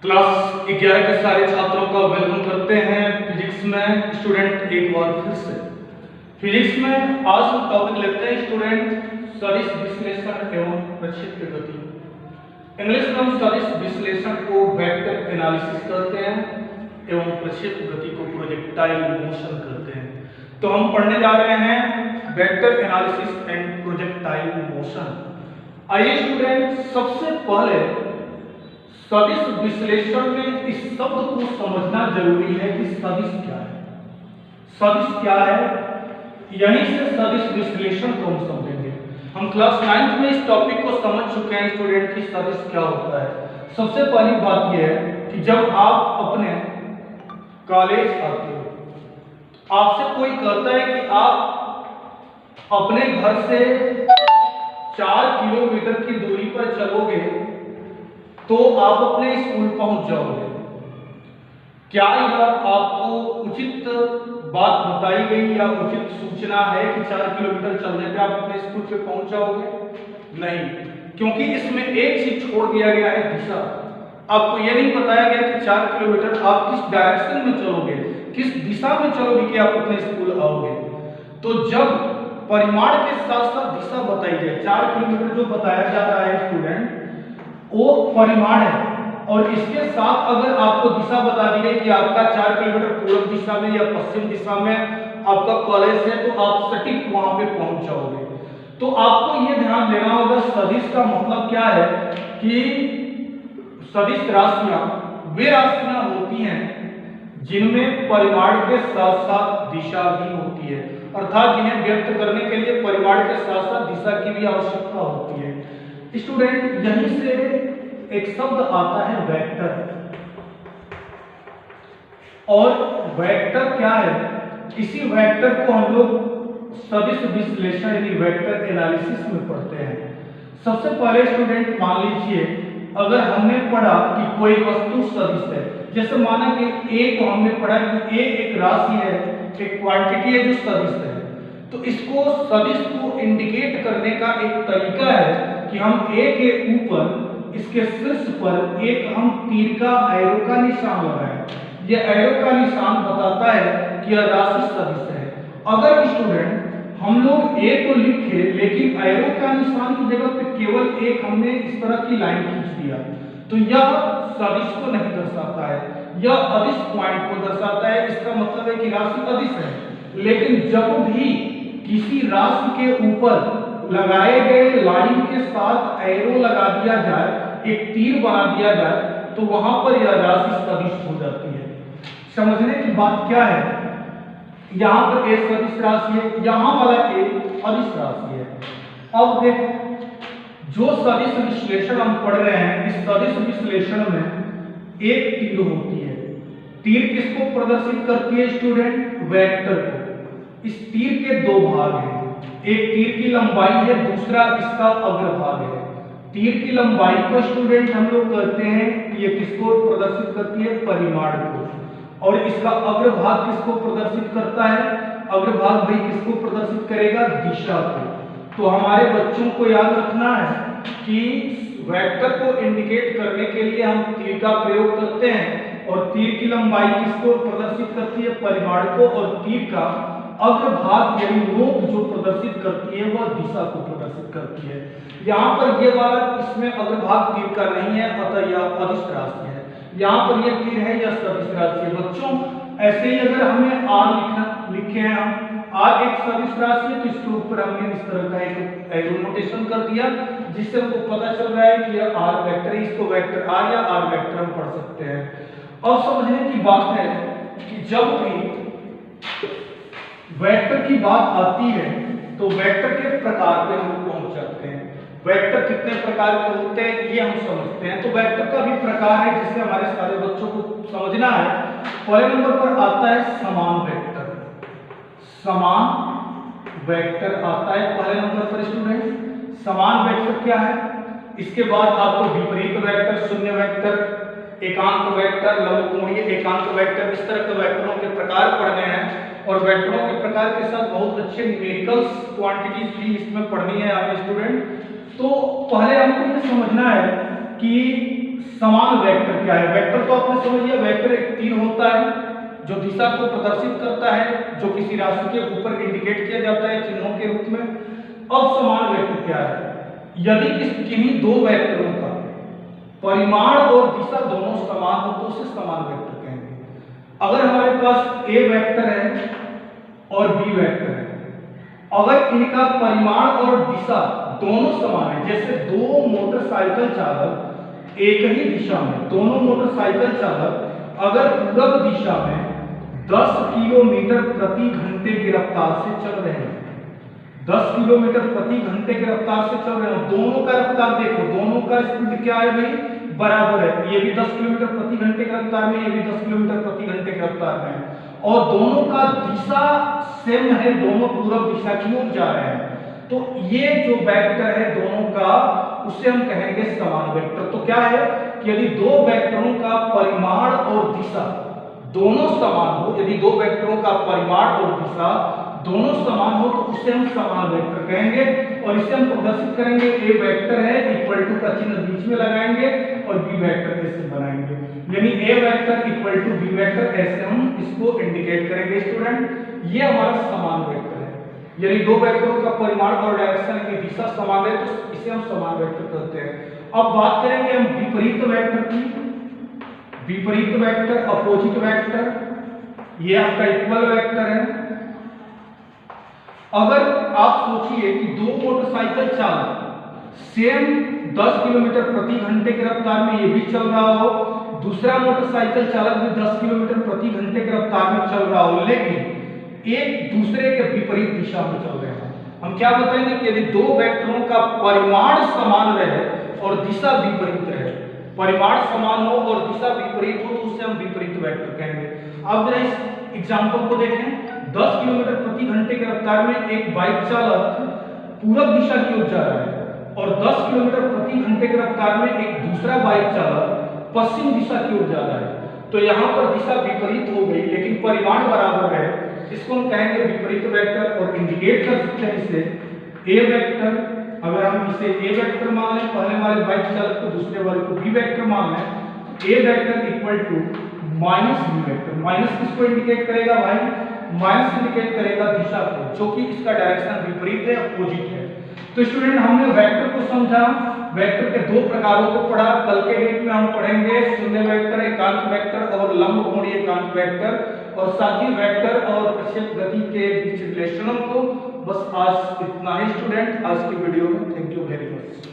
Class 11 के सारे छात्रों का वेलकम करते हैं फिजिक्स में। स्टूडेंट एक बार फिर से फिजिक्स में आज हम टॉपिक लेते हैं स्टूडेंट सदिश विश्लेषण एवं प्रक्षेप्य गति। इंग्लिश में हम सदिश विश्लेषण को वेक्टर एनालिसिस कहते हैं एवं प्रक्षेप्य गति को प्रोजेक्टाइल मोशन कहते हैं। तो हम पढ़ने जा रहे हैं vector analysis and projectile motion. आइए स्टूडेंट सबसे पहले सदिश विश्लेषण में इस शब्द को समझना जरूरी है कि सदिश क्या है। सदिश क्या है, यहीं से सदिश विश्लेषण को हम समझेंगे। हम क्लास 9th में इस टॉपिक को समझ चुके हैं स्टूडेंट कि सदिश क्या होता है। सबसे पहली बात यह है कि जब आप अपने कॉलेज आते हो, आपसे कोई कहता है कि आप अपने घर से 4 किलोमीटर की दूरी पर चलोगे तो आप अपने स्कूल पहुंच जाओगे। क्या यह आपको उचित बात बताई गई या उचित सूचना है कि 4 किलोमीटर चलने पे आप अपने स्कूल पे पहुंच जाओगे? नहीं, क्योंकि इसमें एक चीज छोड़ दिया गया है, दिशा। आपको यह नहीं बताया गया कि 4 किलोमीटर आप किस डायरेक्शन में चलोगे, किस दिशा में चलोगे कि आप अपने स्कूल आओगे। तो जब परिमाण के साथ साथ दिशा बताई जाए, 4 किलोमीटर जो बताया जा रहा है स्टूडेंट वो परिमाण है, और इसके साथ अगर आपको दिशा बता दी गई कि आपका 4 किलोमीटर पूर्व दिशा में या पश्चिम दिशा में आपका कॉलेज है तो आप सटीक वहां पे पहुंच जाओगे। तो आपको ये ध्यान देना होगा सदिश का मतलब क्या है कि सदिश राशियां वे राशियां होती हैं जिनमें परिमाण के साथ साथ दिशा भी होती है, अर्थात जिन्हें व्यक्त करने के लिए परिमाण के साथ साथ दिशा की भी आवश्यकता होती है। स्टूडेंट यहीं से एक शब्द आता है वेक्टर, और वेक्टर क्या है, इसी वेक्टर को हम लोग सदिश विश्लेषण यानी वेक्टर एनालिसिस में पढ़ते हैं। सबसे पहले स्टूडेंट मान लीजिए अगर हमने पढ़ा कि कोई वस्तु सदिश है, जैसे माना कि ए को हमने पढ़ा कि ए एक राशि है, एक क्वांटिटी है जो सदिश है, तो इसको सदिश को इंडिकेट करने का एक तरीका है कि हम ए के ऊपर इसके शीर्ष पर एक हम तीर का एरो का निशान लगाएं। यह एरो का निशान बताता है कि यह राशि सदिश है। अगर स्टूडेंट हम लोग ए को लिखे लेकिन एरो का निशान की जगह पे केवल एक हमने इस तरह की लाइन खींच दिया तो यह सदिश को नहीं दर्शाता है, यह अदिश पॉइंट को दर्शाता है। इसका मतलब है कि राशि अदिश है। लेकिन जब भी किसी राशि के ऊपर लगाए गए लाइन के साथ एरो लगा दिया जाए, एक तीर बना दिया जाए, तो वहां पर यह राशि सदिश हो जाती है। समझने की बात क्या है, यहां पर ए सदिश राशि है, यहां वाला ए अदिश राशि है। अब देखो जो सदिश विश्लेषण हम पढ़ रहे हैं, इस सदिश विश्लेषण में एक तीर होती है। तीर किसको प्रदर्शित करती है स्टूडेंट? वेक्टर को। इस तीर के दो भाग हैं, एक तीर की लंबाई है, दूसरा इसका अग्रभाग है। तीर की लंबाई को स्टूडेंट हम लोग कहते हैं कि ये किसको प्रदर्शित करती है? परिमाण को। और इसका अग्रभाग किसको प्रदर्शित करता है? अग्रभाग भाई किसको प्रदर्शित करेगा? दिशा को। तो हमारे बच्चों को याद रखना है कि वेक्टर को इंडिकेट करने के लिए हम तीर का प्रयोग करते हैं, और तीर की लंबाई किसको प्रदर्शित करती है? परिमाण को। और तीर का अग्रभाग यानी नोक जो प्रदर्शित करती है वह दिशा को प्रदर्शित करती है। यहाँ पर ये वाला इसमें अग्रभाग तीर का नहीं है, अतः यह अदिश राशि है। यहाँ पर ये तीर है, यह सदिश राशि है। बच्चों ऐसे ही अगर हमें आर लिखे हैं, हम आर एक सदिश राशि है तो इसके ऊपर हमने इस तरह का एक एरो नोटेशन कर दिया जिससे हमको पता चल रहा है कि यह आर वेक्टर है। इसको वेक्टर आर या आर वेक्टर हम पढ़ सकते हैं। और समझने की बात है कि जब भी वेक्टर की बात आती है तो वेक्टर के प्रकार पे हम पहुंच जाते हैं। वेक्टर कितने प्रकार के होते हैं ये हम समझते हैं। तो वेक्टर का भी प्रकार है जिससे हमारे सारे बच्चों को समझना है। पहले नंबर पर आता है समान वेक्टर। समान वेक्टर आता है पहले नंबर पर स्टूडेंट। समान वेक्टर क्या है? इसके बाद आपको विपरीत वेक्टर, शून्य वेक्टर, एकांक वेक्टर, लंबकोणीय एकांक वेक्टर, इस तरह के वेक्टरों के प्रकार पढ़ने हैं। और वेक्टरों के प्रकार के साथ बहुत अच्छे न्यूमेरिकल्स क्वांटिटीज भी इसमें पढ़नी है हमें स्टूडेंट। तो पहले हमको ये समझना है कि समान वेक्टर क्या है। वेक्टर तो आपने समझ लिया, वेक्टर एक तीर होता है जो दिशा को प्रदर्शित करता है, जो किसी राशि के ऊपर इंडिकेट किया जाता है चिन्हों के रूप में। अब समान वेक्टर क्या है, यदि किन्हीं दो वेक्टरों का परिमाण और दिशा दोनों समान हो तो उसे समान वेक्टर कहेंगे। अगर हमारे पास ए वेक्टर है और बी वेक्टर है, अगर इनका परिमाण और दिशा दोनों समान है, जैसे दो मोटरसाइकिल चालक एक ही दिशा में, दोनों मोटरसाइकिल चालक अगर पूरब दिशा में 10 किलोमीटर प्रति घंटे की रफ्तार से चल रहे हैं, 10 किलोमीटर प्रति घंटे की रफ्तार से चल रहे हैं, दोनों का रफ्तार देखो, दोनों का स्पीड क्या है भाई, बराबर है। ये भी 10 किलोमीटर प्रति घंटे की रफ्तार में, ये भी 10 किलोमीटर प्रति घंटे की रफ्तार में, और दोनों का दिशा सेम है, दोनों पूरब दिशा की ओर जा रहे हैं। तो ये जो वेक्टर है दोनों का, उसे हम कहेंगे समान वेक्टर। तो क्या है कि यदि दो वेक्टरों का परिमाण और दिशा दोनों समान हो, यदि दो वेक्टरों का परिमाण और दिशा दोनों समान हो तो उसे हम समान वेक्टर कहेंगे, और इसे हम प्रदर्शित करेंगे, ए वेक्टर है इक्वल टू का चिन्ह बीच में लगाएंगे और बी वेक्टर ऐसे बनाएंगे, यानी A vector equal to B vector, ऐसे हम इसको इंडिकेट करेंगे स्टूडेंट। ये हमारा समान वेक्टर है, यदि दो वेक्टरों का परिमाण और डायरेक्शन की दिशा समान है तो इसे हम समान वेक्टर कहते हैं। अब बात करेंगे हम विपरीत वेक्टर की। विपरीत वेक्टर, अपोजिट वेक्टर, ये आपका इक्वल वेक्टर है। अगर आप सोचिए कि दो मोटरसाइकिल चालक सेम 10 किलोमीटर प्रति घंटे की रफ्तार में ये भी चल रहा हो, दूसरा मोटरसाइकिल चालक भी 10 किलोमीटर प्रति घंटे की रफ्तार में चल रहा हो, लेकिन एक दूसरे के विपरीत दिशा में चल रहे हैं, हम क्या बताएंगे कि यदि दो वेक्टरों का परिमाण समान रहे और दिशा विपरीत रहे, परिमाण समान हो और दिशा विपरीत हो तो उसे हम विपरीत वेक्टर कहेंगे। अब जरा इस एग्जांपल को देखें, 10 किलोमीटर प्रति घंटे की रफ्तार में एक बाइक चालक पूरब दिशा की ओर जा रहा है और 10 किलोमीटर प्रति घंटे की रफ्तार में एक दूसरा बाइक चालक पश्चिम दिशा की ओर जा रहा है। तो यहाँ पर दिशा विपरीत हो गई लेकिन परिमाण बराबर है, इसको हम कहेंगे विपरीत वेक्टर और इंडिकेट कर सकते हैं इसे ए वेक्टर। अगर हम इसे ए वेक्टर मान लें, पहले वाले बाइक चालक को दूसरे वाले को बी वेक्टर मान लें, A vector equal to minus B vector. Minus किसको इंडिकेट करेगा भाई, माइनस इंडिकेट करेगा दिशा को, जो कि इसका डायरेक्शन विपरीत है, अपोजिट है। तो स्टूडेंट हमने वेक्टर को समझा, वेक्टर के दो प्रकारों को पढ़ा। कल के वीक में हम पढ़ेंगे शून्य वेक्टर, एकांक वेक्टर और लंबकोणीय एकांक वेक्टर, और साथ ही वेक्टर और प्रक्षेप गति के बीच रिलेशनों को। बस आज इतना ही स्टूडेंट, आज की वीडियो में। Thank you very much.